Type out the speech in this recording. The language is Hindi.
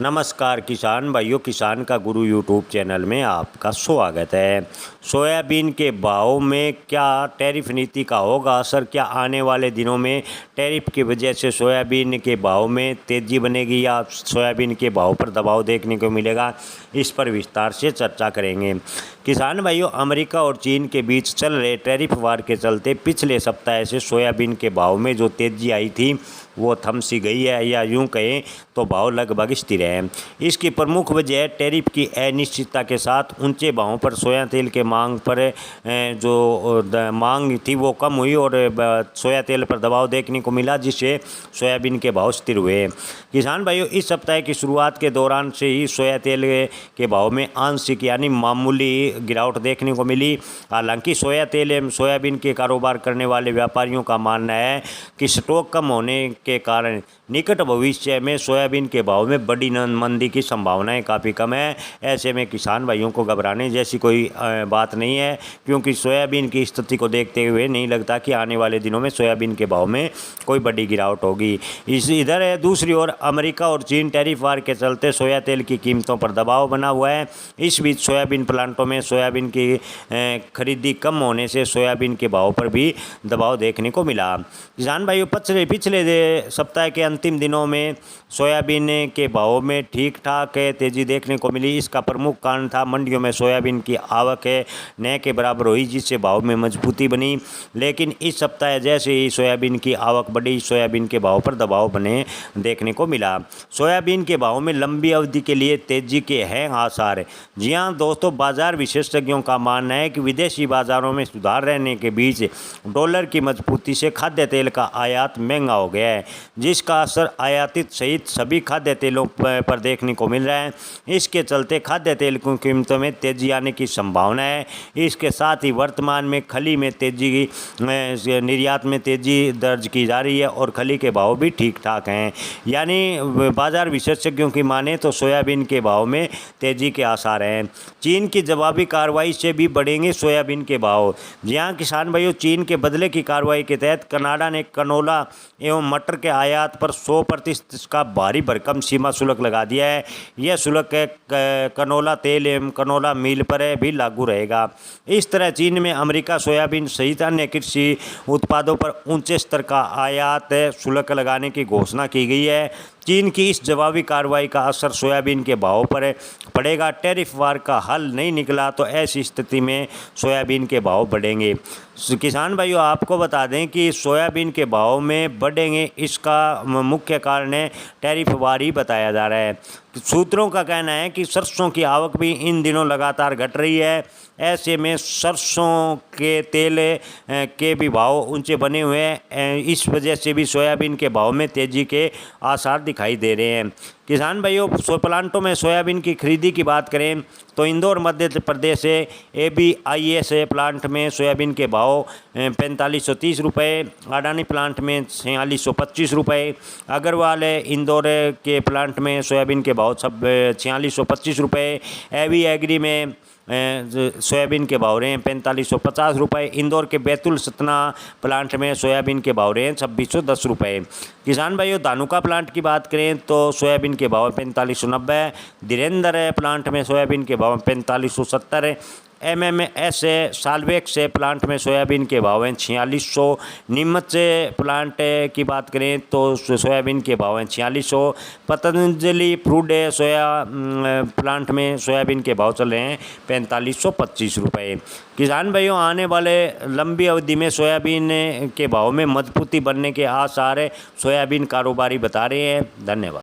नमस्कार किसान भाइयों, किसान का गुरु यूट्यूब चैनल में आपका स्वागत है। सोयाबीन के भाव में क्या टैरिफ नीति का होगा असर? क्या आने वाले दिनों में टैरिफ की वजह से सोयाबीन के भाव में तेज़ी बनेगी या सोयाबीन के भाव पर दबाव देखने को मिलेगा? इस पर विस्तार से चर्चा करेंगे। किसान भाइयों, अमेरिका और चीन के बीच चल रहे टैरिफ वार के चलते पिछले सप्ताह से सोयाबीन के भाव में जो तेज़ी आई थी वो थम सी गई है, या यूं कहें तो भाव लगभग स्थिर है। इसकी प्रमुख वजह टैरिफ की अनिश्चितता के साथ ऊंचे भावों पर सोया तेल के मांग पर जो मांग थी वो कम हुई और सोया तेल पर दबाव देखने को मिला, जिससे सोयाबीन के भाव स्थिर हुए। किसान भाइयों, इस सप्ताह की शुरुआत के दौरान से ही सोया तेल के भाव में आंशिक यानी मामूली गिरावट देखने को मिली। हालांकि सोया तेल एवं सोयाबीन के कारोबार करने वाले व्यापारियों का मानना है कि स्टॉक कम होने के कारण निकट भविष्य में सोयाबीन के भाव में बड़ी मंदी की संभावनाएं काफ़ी कम है। ऐसे में किसान भाइयों को घबराने जैसी कोई बात नहीं है, क्योंकि सोयाबीन की स्थिति को देखते हुए नहीं लगता कि आने वाले दिनों में सोयाबीन के भाव में कोई बड़ी गिरावट होगी। इधर है दूसरी ओर अमेरिका और चीन टैरिफ वार के चलते सोया तेल की कीमतों पर दबाव बना हुआ है। इस बीच सोयाबीन प्लांटों में सोयाबीन की खरीदी कम होने से सोयाबीन के भाव पर भी दबाव देखने को मिला। किसान भाइयों, पिछले सप्ताह के अंतिम दिनों में सोयाबीन के भाव में ठीक ठाक तेज़ी देखने को मिली। इसका प्रमुख कारण था मंडियों में सोयाबीन की आवक न के बराबर हुई, जिससे भाव में मजबूती बनी। लेकिन इस सप्ताह जैसे ही सोयाबीन की आवक बढ़ी, सोयाबीन के भाव पर दबाव बने देखने को मिला। सोयाबीन के भाव में लंबी अवधि के लिए तेज़ी के हैं आसार। जी हाँ दोस्तों, बाजार विशेषज्ञों का मानना है कि विदेशी बाजारों में सुधार रहने के बीच डॉलर की मजबूती से खाद्य तेल का आयात महंगा हो गया है, जिसका असर आयातित सहित सभी खाद्य तेलों पर देखने को मिल रहा है। इसके चलते खाद्य तेल की कीमतों में तेजी आने की संभावना है। इसके साथ ही वर्तमान में खली में तेजी, निर्यात में तेजी दर्ज की जा रही है और खली के भाव भी ठीक ठाक हैं। यानी बाजार विशेषज्ञों की माने तो सोयाबीन के भाव में तेजी के आसार हैं। चीन की जवाबी कार्रवाई से भी बढ़ेंगे सोयाबीन के भाव। जी हाँ किसान भाइयों, चीन के बदले की कार्रवाई के तहत कनाडा ने कनोला एवं मटर के आयात पर 100% का भारी भरकम सीमा शुल्क लगा दिया है। यह शुल्क कनोला तेल एवं कनोला मील पर भी लागू रहेगा। इस तरह चीन में अमेरिका सोयाबीन सहित अन्य कृषि उत्पादों पर ऊंचे स्तर का आयात शुल्क लगाने की घोषणा की गई है। चीन की इस जवाबी कार्रवाई का असर सोयाबीन के भाव पर पड़ेगा। टैरिफ वार का हल नहीं निकला तो ऐसी स्थिति में सोयाबीन के भाव बढ़ेंगे। किसान भाइयों, आपको बता दें कि सोयाबीन के भाव में बढ़ेंगे, इसका मुख्य कारण है टैरिफ वार ही बताया जा रहा है। सूत्रों का कहना है कि सरसों की आवक भी इन दिनों लगातार घट रही है। ऐसे में सरसों के तेल के भी भाव ऊंचे बने हुए हैं। इस वजह से भी सोयाबीन के भाव में तेज़ी के आसार दिखाई दे रहे हैं। किसान भाइयों, प्लांटों में सोयाबीन की खरीदी की बात करें तो इंदौर मध्य प्रदेश से ABIS प्लांट में सोयाबीन के भाव 4530 रुपये, अडानी प्लांट में 4625 रुपये, अग्रवाल इंदौर के प्लांट में सोयाबीन के भाव 4625 रुपये, एवी एग्री में सोयाबीन के भाव रहे हैं 4550 रुपये, इंदौर के बैतुल सतना प्लांट में सोयाबीन के भाव रहे हैं 2610 रुपये। किसान भाइयों, धानुका प्लांट की बात करें तो सोयाबीन के भाव 4590, धीरेन्द्र प्लांट में सोयाबीन के भाव 4570, MMS साल्वेक्स से प्लांट में सोयाबीन के भाव हैं 4600, नीमच प्लांट की बात करें तो सोयाबीन के भाव हैं 4600, पतंजलि फ्रूट सोया प्लांट में सोयाबीन के भाव चल रहे हैं 4525 रुपये। किसान भाइयों, आने वाले लंबी अवधि में सोयाबीन के भाव में मजबूती बनने के आसार सोयाबीन कारोबारी बता रहे हैं। धन्यवाद।